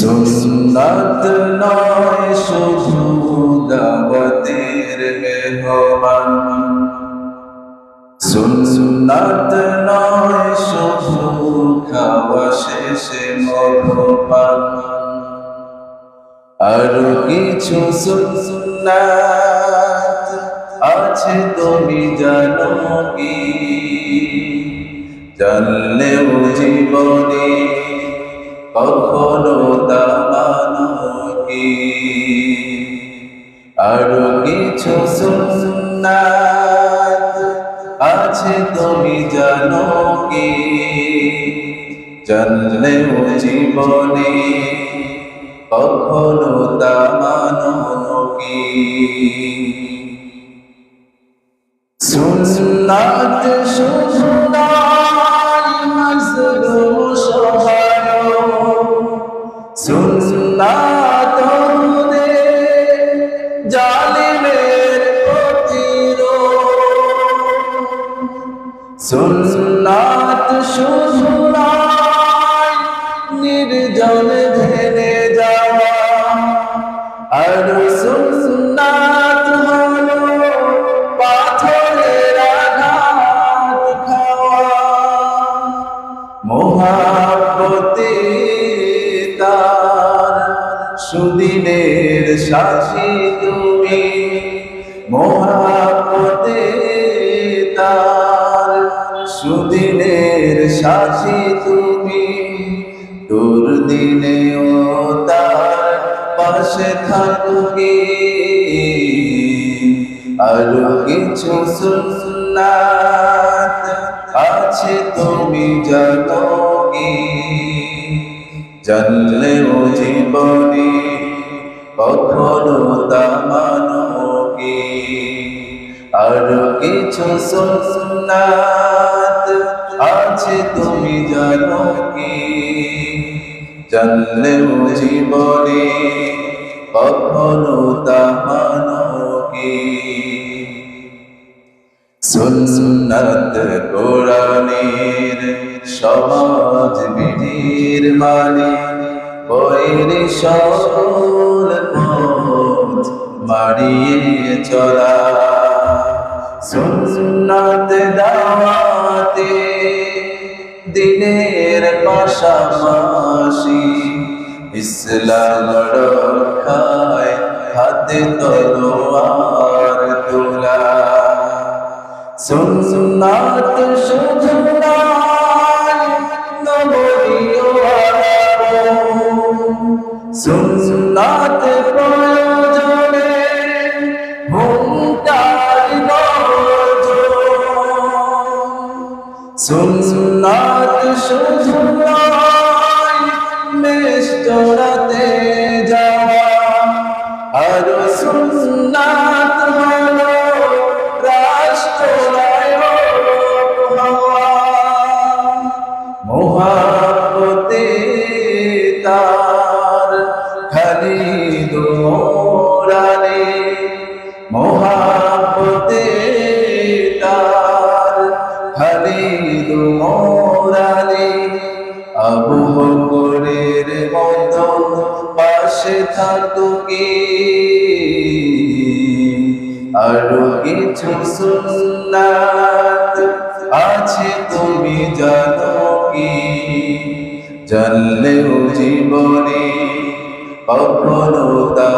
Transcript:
সুন্নাত নয় শুধু দাওয়াতের মেহমান, সুন্নাত নয় শুধু খাওয়া শেষে মদ্যপান, আরো কিছু সুন্নাত আছে তুমি জানো কি? জানলেও জীবনে কখনো তা মানো কি? আরো কিছু সুন্নাত আছে তুমি জানো কি? জানলেও জীবনে কখনো তা মানো কি? সুন্নাত শুধু নয় মাজলুম সহায়ক, সুন্নাত জালিমের প্রতিরোধ, সুন্নাত শুধু নয় নির্জন ধ্যানে যাওয়া, আর সুন্নাত হলো পাথরের আঘাত খাওয়া। মোহাব্বতে তার সুদিনের সাথী তুমি, মোহাব্বতে তার সুদিনের সাথী তুমি, দুর্দিনেও তার পাশে থাকবে। আরো কিছু সুন্নাত আছে তুমি জানো কি? জানলেও জীবনে কখনো তা মানো কি? আরো কিছু সুন্নাত আছে তুমি জানো কি? জানলেও জীবনে কখনো তা মানো কি? সুন্নাত কোরআনের সমাজ বিধির মানে, বইয়ের সকল পথ মারিয়ে চলা। সুন্নাত দাওয়াতে দিনের পাশাপাশি ইসলাম রক্ষায় হাতে তলোয়ার তোলা। সুন্নাত শুধু নয় নবীও সুন্নাত প্রয়োজনে হুঙ্কার সুন্নাত শুধু নয় নিষ্ঠুরতে যাওয়া, আর সুন্নাত হলো রাষ্ট্রনায়ক হওয়া। মোহাব্বতে তার খালিদ মোরালে, মোহাব্বতে তার খালিদ মোরালে, আবু বকরের মতো পাশে থাকুকি। আরো কিছু সুন্নাত আছে তুমি জানো কি? জানলেও জীবনে কখনো তা